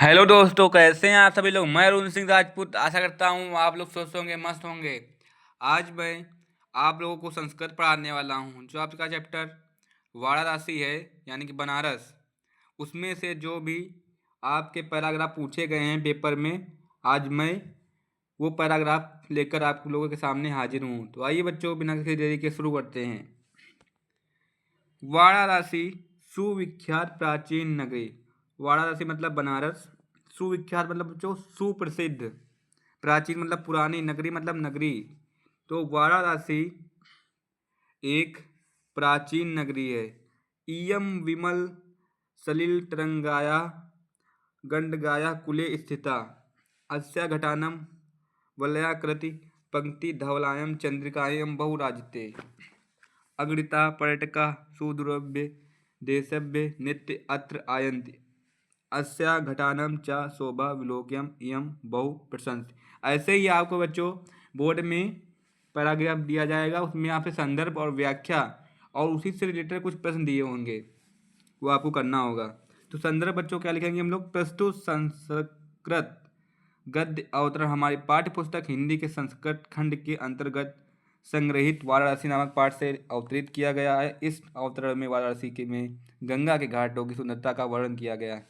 Hello दोस्तों, कैसे हैं आप सभी लोग। मैं अरुण सिंह राजपूत आशा करता हूँ आप लोग स्वस्थ होंगे, मस्त होंगे। आज मैं आप लोगों को संस्कृत पढ़ाने वाला हूँ। जो आपका चैप्टर वाराणसी है यानी कि बनारस, उसमें से जो भी आपके पैराग्राफ पूछे गए हैं पेपर में, आज मैं वो पैराग्राफ लेकर आप लोगों के सामने हाजिर हूँ। तो आइए बच्चों, बिना किसी देरी के शुरू करते हैं। वाराणसी सुविख्यात प्राचीन नगरी। वाराणसी मतलब बनारस, सुविख्यात मतलब जो सुप्रसिद्ध, प्राचीन मतलब पुरानी, नगरी मतलब नगरी। तो वाराणसी एक प्राचीन नगरी है। इयम विमल सलिल तरंगाया गंडगाया कुले स्थिता अस्या घटानम वलयाकृति पंक्ति धवलायम चंद्रिकायम बहुराजते अगणिता पर्यटका सुदुर्भ्य देशभ्य नित्य अत्र आयन्ति अस्या घटानम च शोभा विलोक्यम इयम बहु प्रशंस। ऐसे ही आपको बच्चों बोर्ड में पैराग्राफ दिया जाएगा, उसमें आपसे संदर्भ और व्याख्या और उसी से रिलेटेड कुछ प्रश्न दिए होंगे, वो आपको करना होगा। तो संदर्भ बच्चों क्या लिखेंगे हम लोग, प्रस्तुत संस्कृत गद्य अवतरण हमारी पाठ्य पुस्तक हिंदी के संस्कृत खंड के अंतर्गत संग्रहित वाराणसी नामक पाठ से अवतरित किया गया है। इस अवतरण में वाराणसी के में गंगा के घाटों की सुंदरता का वर्णन किया गया है।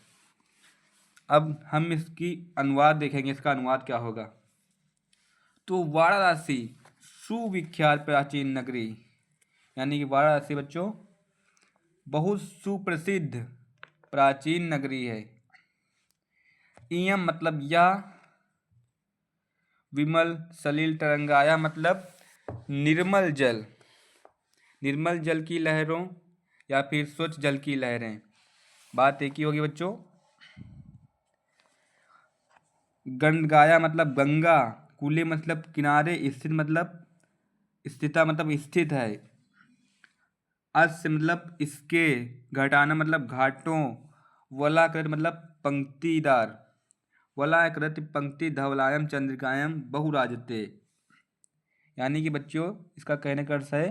अब हम इसकी अनुवाद देखेंगे, इसका अनुवाद क्या होगा। तो वाराणसी सुविख्यात प्राचीन नगरी, यानी कि वाराणसी बच्चों बहुत सुप्रसिद्ध प्राचीन नगरी है। इयम मतलब यह, विमल सलिल तरंगाया मतलब निर्मल जल, निर्मल जल की लहरों या फिर स्वच्छ जल की लहरें, बात एक ही होगी बच्चों। गंडगाया मतलब गंगा, कूले मतलब किनारे, स्थित मतलब स्थिता मतलब स्थित है, अस्य मतलब इसके, घटाना मतलब घाटों, वलाकृत मतलब पंक्तिदार, वलाकृत पंक्ति धवलायम चंद्रिकायम बहुराजते, यानी कि बच्चों इसका कहने का अर्थ है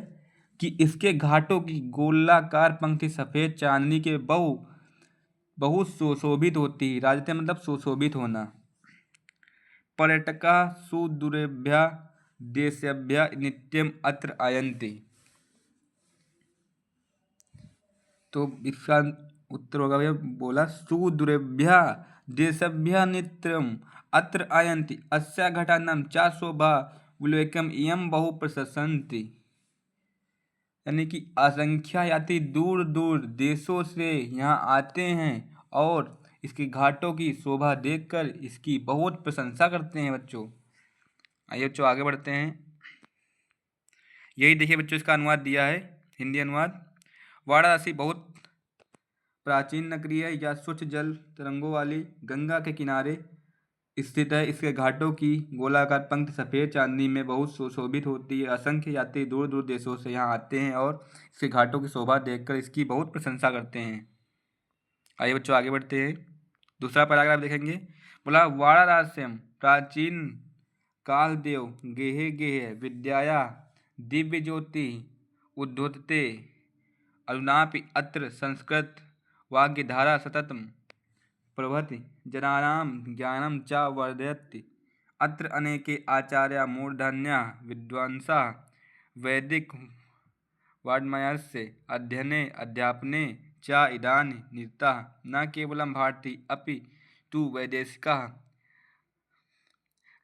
कि इसके घाटों की गोलाकार पंक्ति सफेद चांदनी के बहुत सुशोभित होती है। राजते मतलब सुशोभित होना। पर्यटका सुदूरेभ्य देशेभ्य नित्यम अत्र आयन्ति, तो इसका उत्तर होगा भैया, बोला सुदूरेभ्य देशेभ्य नित्यम अत्र आयन्ति अस्या घटानाम चा शोभा विलोकम इयम बहु प्रशंसन्ति, यानी कि असंख्य यात्री दूर दूर देशों से यहाँ आते हैं और इसके घाटों की शोभा देखकर इसकी बहुत प्रशंसा करते हैं बच्चों। आइए बच्चों आगे बढ़ते हैं। यही देखिए बच्चों, इसका अनुवाद दिया है, हिंदी अनुवाद। वाराणसी बहुत प्राचीन नगरी है, यह स्वच्छ जल तरंगों वाली गंगा के किनारे स्थित है। इसके घाटों की गोलाकार पंक्ति सफ़ेद चांदनी में बहुत सुशोभित होती है। असंख्य यात्री दूर दूर देशों से यहाँ आते हैं और इसके घाटों की शोभा देखकर इसकी बहुत प्रशंसा करते हैं। आइए बच्चों आगे बढ़ते हैं, दूसरा पैराग्राफ देखेंगे। बोला वाराणस्यम प्राचीन काल देव गेहे गेहे विद्याया दिव्य ज्योति उद्योतते अधुनापि अत्र संस्कृत वाग्धारा सततम प्रभृति जनानां ज्ञानं च वर्धयति। अत्र अनेके आचार्या मूर्धन्याः विद्वांसः वैदिक वाङ्मयस्य अध्ययने अध्यापने च इदानीं निरताः न केवलं भारतीय अपि तु वैदेशिकाः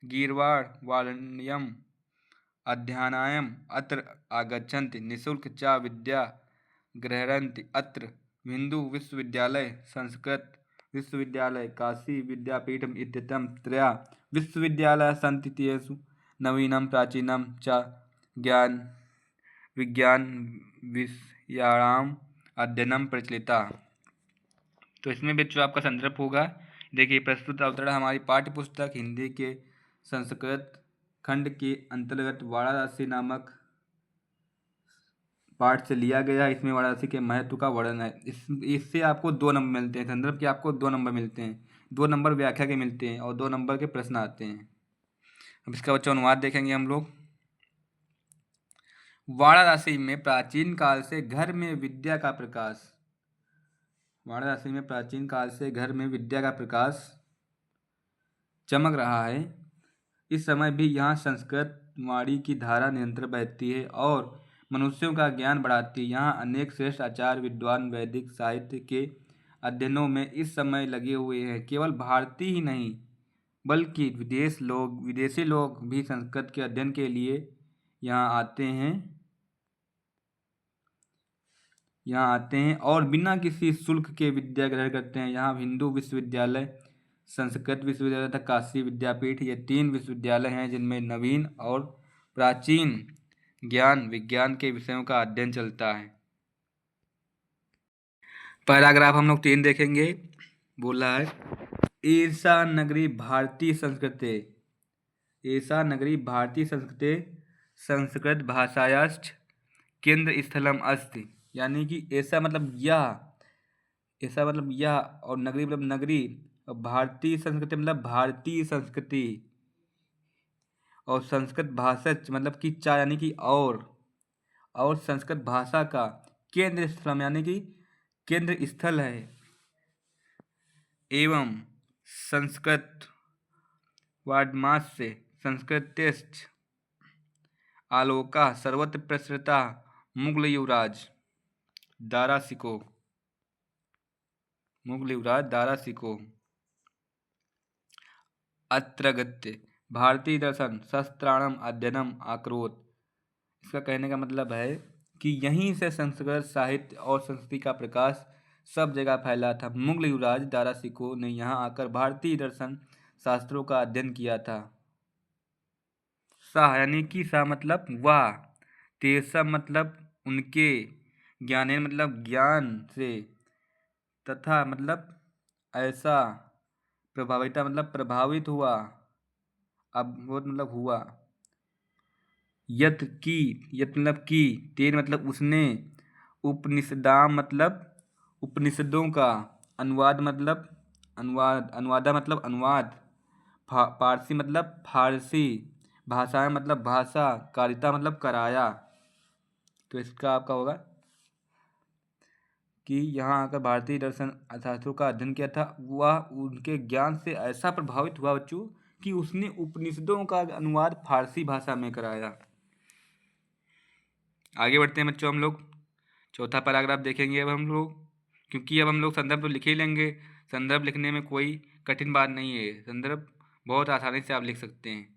गीर्वाणवाण्यम् अध्ययनाय अत्र आगच्छन्ति निःशुल्क च विद्या गृह्णन्ति। अत्र हिंदू विश्वविद्यालय, संस्कृत विश्वविद्यालय, काशी विद्यापीठम इत्येतं त्रयः विश्वविद्यालयाः सन्ति। तेषु नवीनं प्राचीनं च ज्ञान विज्ञान विषयाणाम् अध्ययनं प्रचलिता। तो इसमें बच्चों आपका संदर्भ होगा। देखिए, प्रस्तुत अवतरण हमारी पाठ्य पुस्तक हिंदी के संस्कृत खंड के अंतर्गत वाराणसी नामक पाठ से लिया गया। इसमें वाराणसी के महत्व का वर्णन है। इससे आपको 2 नंबर मिलते हैं, संदर्भ के आपको 2 नंबर मिलते हैं, 2 नंबर व्याख्या के मिलते हैं और 2 नंबर के प्रश्न आते हैं। अब इसका बच्चों अनुवाद देखेंगे हम लोग। वाराणसी में प्राचीन काल से घर में विद्या का प्रकाश, वाराणसी में प्राचीन काल से घर में विद्या का प्रकाश चमक रहा है। इस समय भी यहाँ संस्कृत वाणी की धारा निरंतर बहती है और मनुष्यों का ज्ञान बढ़ाती है। यहाँ अनेक श्रेष्ठ आचार्य विद्वान वैदिक साहित्य के अध्ययनों में इस समय लगे हुए हैं। केवल भारतीय ही नहीं बल्कि विदेशी लोग भी संस्कृत के अध्ययन के लिए यहाँ आते हैं और बिना किसी शुल्क के विद्या ग्रहण करते हैं। यहाँ हिंदू विश्वविद्यालय, संस्कृत विश्वविद्यालय तथा काशी विद्यापीठ, ये 3 विश्वविद्यालय हैं जिनमें नवीन और प्राचीन ज्ञान विज्ञान के विषयों का अध्ययन चलता है। पैराग्राफ हम लोग 3 देखेंगे। बोला है ईर्षा नगरी भारतीय संस्कृते, ईर्षा नगरी भारतीय संस्कृते संस्कृत भाषायाश्च केंद्र स्थलम अस्ति। यानी कि ऐसा मतलब यह और नगरी मतलब नगरी और भारतीय संस्कृति मतलब भारतीय संस्कृति और संस्कृत भाषा मतलब कि यानी कि और संस्कृत भाषा का केंद्र स्थल यानी कि केंद्र स्थल है। एवं संस्कृत वाड्मास से संस्कृतेश्च आलोका सर्वत्र प्रसृता मुगल युवराज दारा सिको अत्रगत्य भारतीय दर्शन शस्त्राणम अध्ययनम आकरोत। इसका कहने का मतलब है कि यहीं से संस्कृत साहित्य और संस्कृति का प्रकाश सब जगह फैला था। मुगल युवराज दारा सिको ने यहाँ आकर भारतीय दर्शन शास्त्रों का अध्ययन किया था। शाह यानी कि शाह मतलब वाह, तेसा मतलब उनके, ज्ञानेन मतलब ज्ञान से, तथा मतलब ऐसा, प्रभाविता मतलब प्रभावित हुआ, अब बहुत मतलब हुआ, यत मतलब की, तेन मतलब उसने, उपनिषदाम मतलब उपनिषदों का, अनुवादा मतलब अनुवाद, पारसी मतलब फारसी, भाषाएं मतलब भाषा, कारिता मतलब कराया। तो इसका आपका होगा कि यहाँ आकर भारतीय दर्शन शास्त्रों का अध्ययन किया था। वह उनके ज्ञान से ऐसा प्रभावित हुआ बच्चों कि उसने उपनिषदों का अनुवाद फारसी भाषा में कराया। आगे बढ़ते हैं बच्चों, हम लोग चौथा पैराग्राफ देखेंगे अब हम लोग, क्योंकि अब हम लोग संदर्भ तो लिख ही लेंगे। संदर्भ लिखने में कोई कठिन बात नहीं है, संदर्भ बहुत आसानी से आप लिख सकते हैं।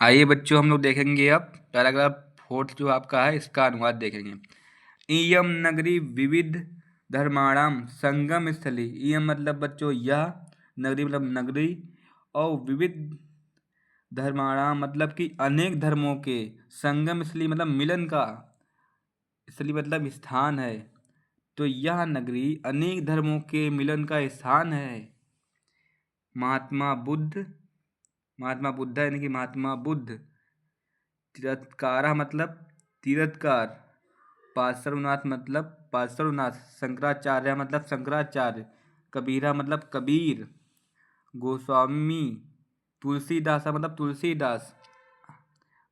आइए बच्चों हम लोग देखेंगे अब पैराग्राफ 4 जो आपका है इसका अनुवाद देखेंगे। इयम नगरी विविध धर्माणाम संगम स्थली। इयम मतलब बच्चों यह, नगरी मतलब नगरी, और विविध धर्माणाम मतलब कि अनेक धर्मों के, संगम स्थली मतलब मिलन का, स्थली मतलब स्थान है। तो यह नगरी अनेक धर्मों के मिलन का स्थान है। महात्मा बुद्ध यानी कि महात्मा बुद्ध, तीर्थकारा मतलब तीर्थकार, पार्श्वनाथ मतलब पार्श्वनाथ, शंकराचार्य मतलब शंकराचार्य, कबीरा मतलब कबीर, गोस्वामी तुलसीदास मतलब तुलसीदास,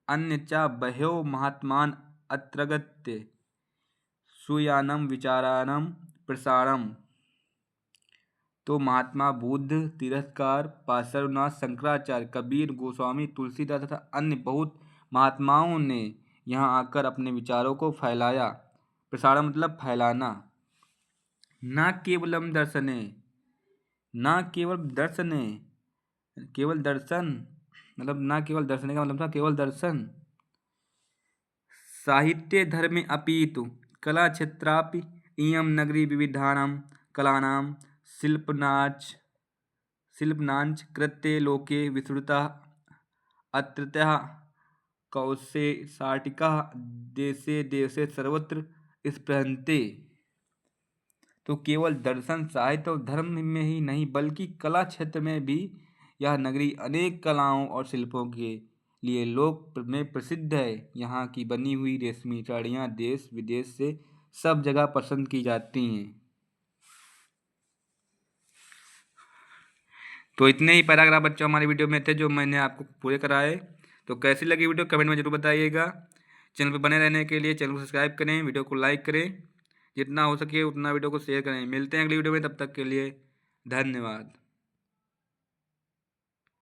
अन्य च बह्यो महात्मान अत्रगत्य सुयानम विचारानम प्रसारम। तो महात्मा बुद्ध, तीर्थकार, पार्श्वनाथ, शंकराचार्य, कबीर, गोस्वामी, तुलसीदास तथा अन्य बहुत महात्माओं ने यहाँ आकर अपने विचारों को फैलाया। प्रसारण मतलब फैलाना। न केवलम दर्शने, न केवल दर्शने, केवल दर्शन मतलब न केवल दर्शने का मतलब था केवल दर्शन, साहित्य धर्मे अपितु कला क्षेत्रापि इयं नगरी विविधानां कलानां शिल्पनाच कृत्ये लोके विस्तृता अत्रत्यः कौशेषाटिकाः देशे देशे सर्वत्र स्पृहन्ते। तो केवल दर्शन, साहित्य और धर्म में ही नहीं बल्कि कला क्षेत्र में भी यह नगरी अनेक कलाओं और शिल्पों के लिए लोक में प्रसिद्ध है। यहाँ की बनी हुई रेशमी साड़ियाँ देश विदेश से सब जगह पसंद की जाती हैं। तो इतने ही पैराग्राफ बच्चों हमारी वीडियो में थे जो मैंने आपको पूरे कराए। तो कैसी लगी वीडियो कमेंट में जरूर बताइएगा। चैनल पर बने रहने के लिए चैनल को सब्सक्राइब करें, वीडियो को लाइक करें, जितना हो सके उतना वीडियो को शेयर करें। मिलते हैं अगली वीडियो में, तब तक के लिए धन्यवाद।